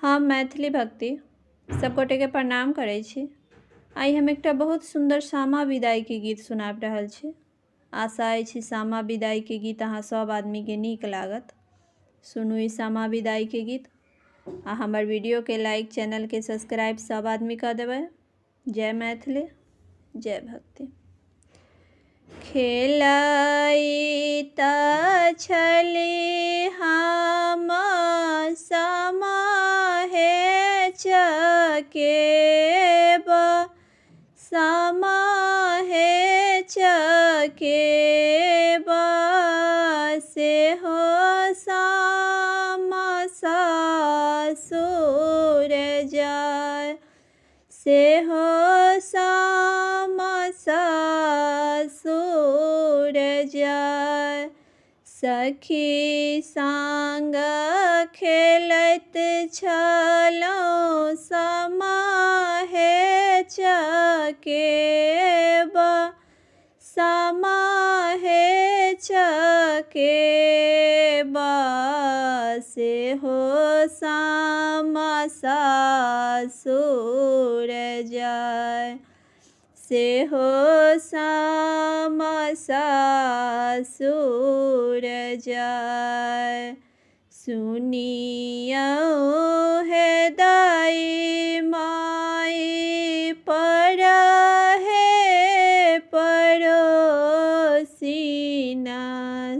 हम मैथिली भक्ति सब गोटे के प्रणाम करै छी। आई हम एकटा बहुत सुंदर सामा विदाई के गीत सुनाब रहल छी। आशा अछि सामा विदाई के गीत अहाँ सब आदमी के नीक लागत। सुनू ई सामा विदाई के गीत आ हमर वीडियो के लाइक, चैनल के सब्सक्राइब सब आदमी कर देबै। जय मैथिली, जय भक्ति। खेलैत छली हम सामा हे चकेब, सामा हे चकेब, सेहो सामा ससुर जाय, सेहो सामा ससुर जाय। सखी संग खेलैत छलहुँ सामा हे चकेब, सामा हे चकेब, सेहो सामा ससुर जाय, सेहो सामा ससुर जाय। सुनियौ हे दाई माई हे पड़ोसिना,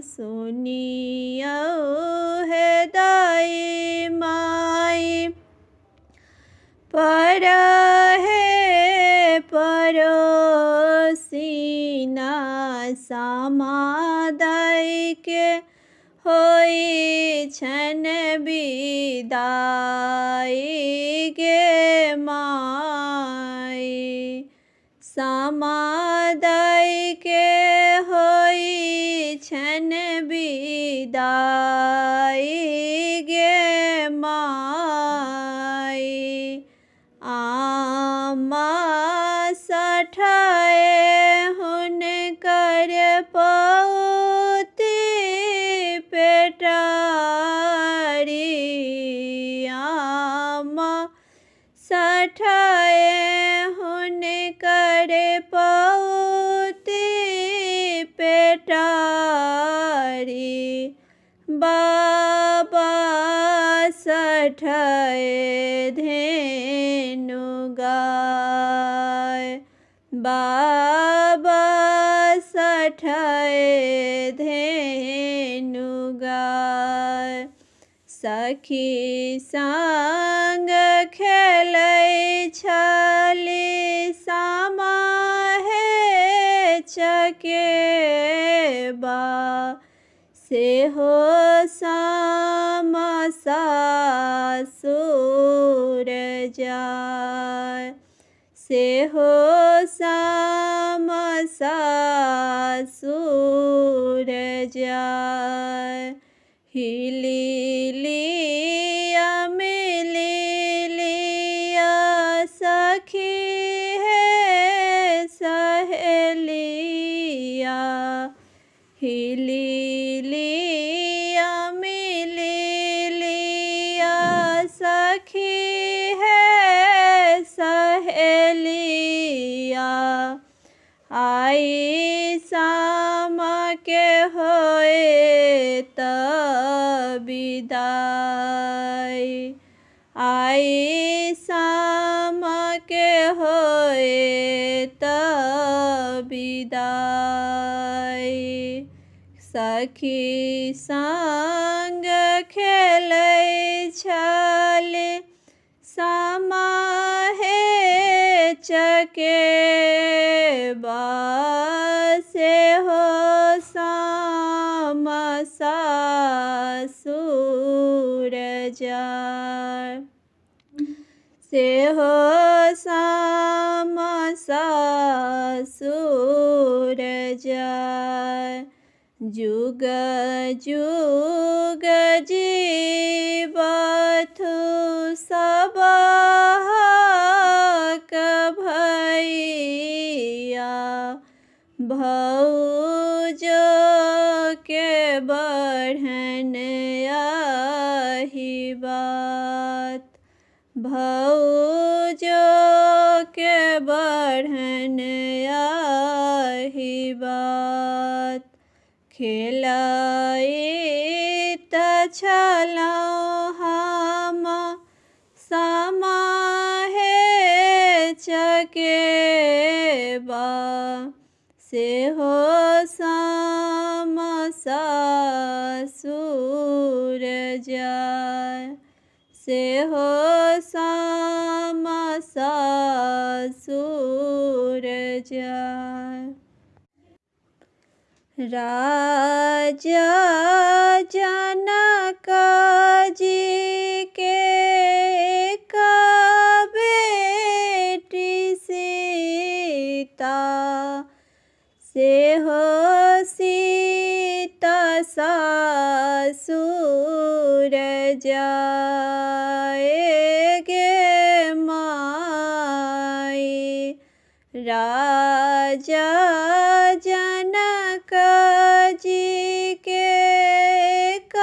सुनियौ हे दाई माई हे पड़ोसिना, सामा दाई के होई छन विदाई गे माई, सामा दाई के होई छन विदाई गे माई। आमा सठाए हुनकर पौती पेटारी, आमा सठाए हुनकर पौती पेटारी, बाबा सठाए धेनु गाय, बाबा सठाए धेनु गाय। सखी संग खेलै छली सामा हे चकेबा, सेहो सामा ससुर जाय, सेहो सामा ससुर जाय। हिली लिया मिली लिया सखी हे सहेलिया, हिली लिया मिली लिया सखी है सहेलिया। आई सामा के होए त विदाई, आई सामा के होए त विदाई। सखी संग खेलै छली सामा हे चकेबा, सेहो सामा ससुर जाय, सेहो सामा ससुर जाय। जुग जुग जीवथु सबहक भैया, भौजो के बढ़न आही बात, भौजो के बढ़न आही बात। खेलाई त छलौं हम सामा हे चकेबा। सेहो साम सासुर जाय। सेहो साम सासुर जाय। राजा जनक जी के एक बेटी सीता। सेहो सीता सासुर जाए गे माई। राजा जनक जी के एक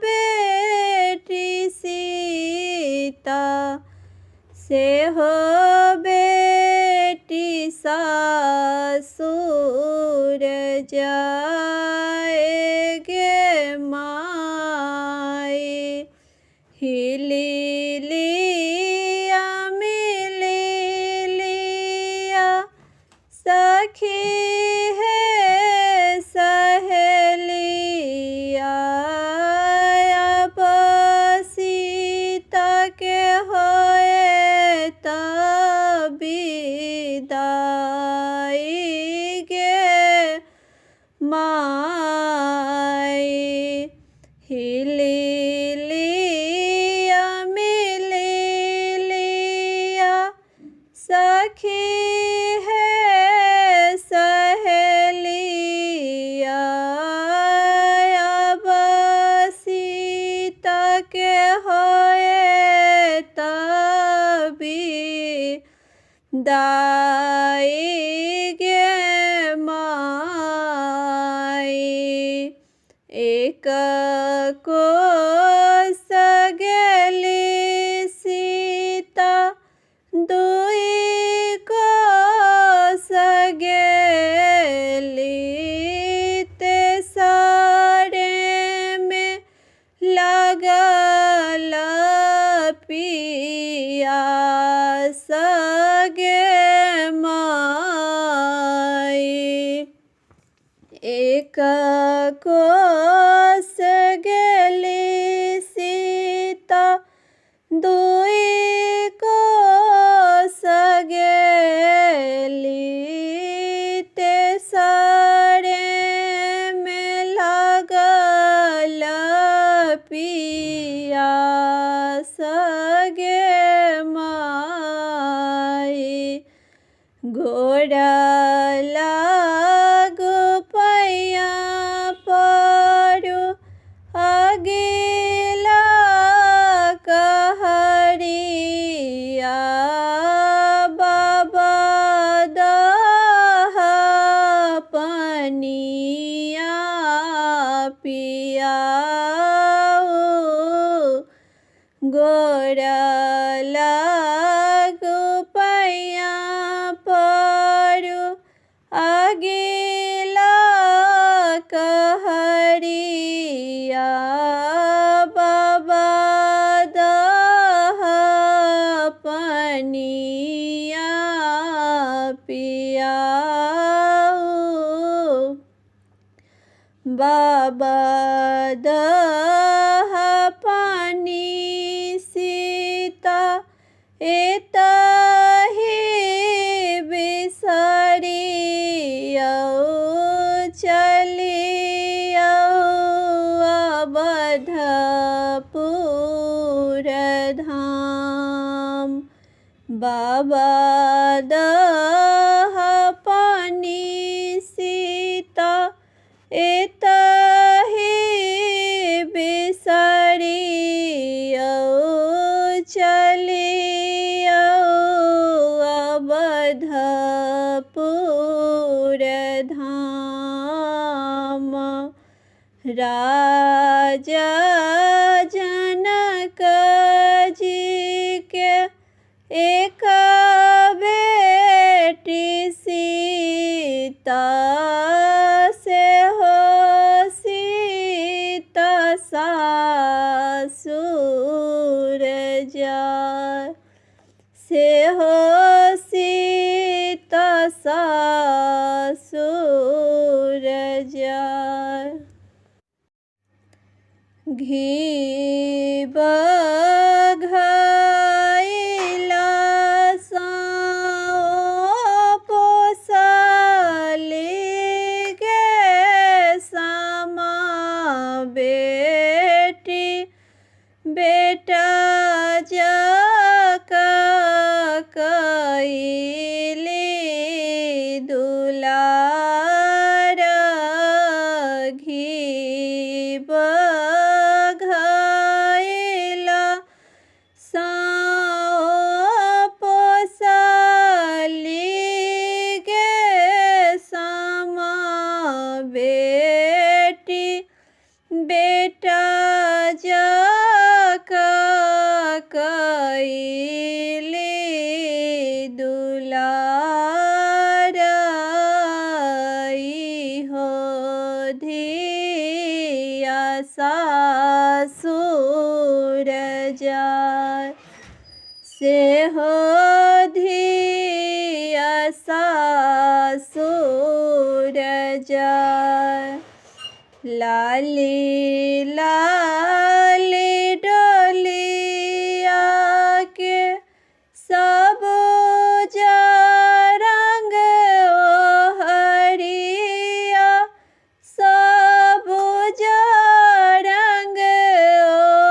बेटी सीता। सेहो बेटी सासुर जाए गे माई। हिली लिया मिली लिया सखी है सहेलिया। अब सीता के होए तब विदाई गे माई। हिली लिया मिली लिया सखी है सहेलिया। अब सीता के होए तब विदाई गे माई। एक कोस गेली सीता दुई कोस गेली। तेसरे में लगल पियास गे माई। एक कोस गेली सीता दुई कोस गेली। तेसरे में लगल पियास गे माई। घोड़ा लागू पैया पड़ू अगिला कहरिया। बाबा दह पनिया पियाऊ। गोरा लागू पैया पड़ू अगिला कहरिया। बाबा दह पनिया पियाऊ। बाबा दह पानी सीता एतहि बिसरियौ। चलियौ अवधपुर धाम। बाबा दह पानी सीता एतहि बिसरियौ। चलियौ अवधपुर धाम। राजा जनक जी एक बेटी सीता से हो सीता सासुर जाय, से हो सीता सासुर जाय। घी बघाइला साओ पोसाली गे सामा बेटी, बेटा जाका कइली दुलार। घी बघाइला साओ पोसाली गे सामा बेटी, बेटा जाका कइली दुलार। हो धिया सासुर जाय, से हो धिया सासुर जाय। लाली लाली डोलिया के सबुज रंग ओहरिया, सबुज रंग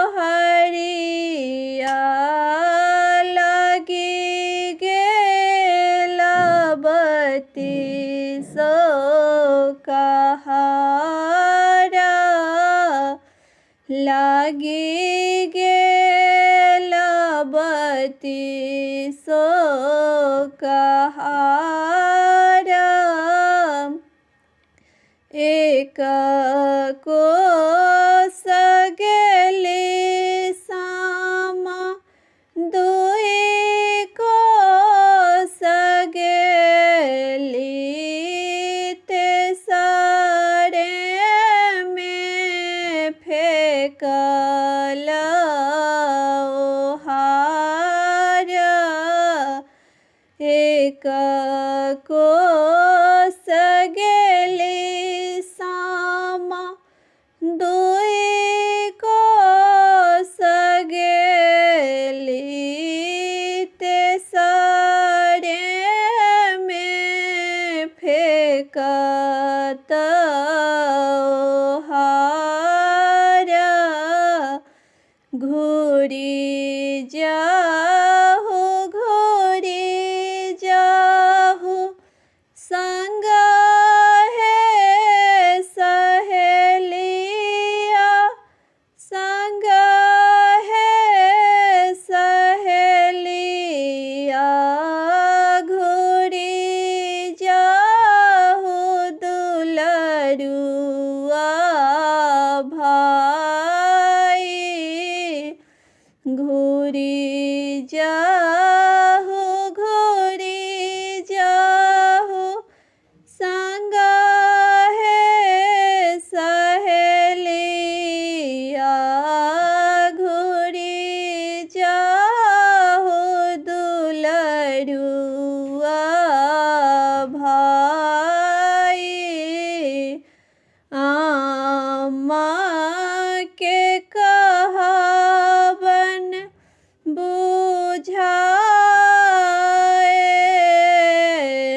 ओहरिया लगी गेल बत्तीसो कहारा, लागी गेल बत्तीसो कहारा। एक कोस गेली सामा, दुई कोस गेली, तेसरे में फेकल ओहार। एक कोस गेली सामा, दुई कोस गेली, तेसरे में फेकत ओहार। घूरी जाहु घूरी जाहु संग है सहेलिया, संग है सहेलिया। घूरी जाहु दुलरुआ भाई, घूरी जाहु घूरी जाहु संग है सहेलिया। घूरी जाहु दुलरुआ भाई। आमा के कहावन बुझाए,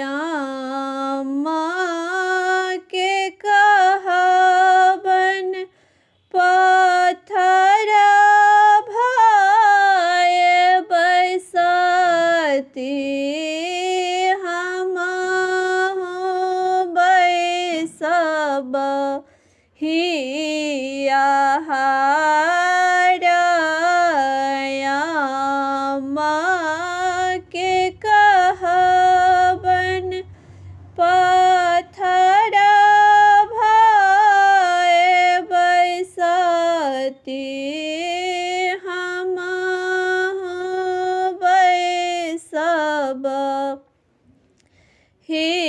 आमा के कहावन पत्थर भाए बैसती, हमहु बैसब हिया हार। आमा के कहावन पत्थर भाए बैसती, हमहु हे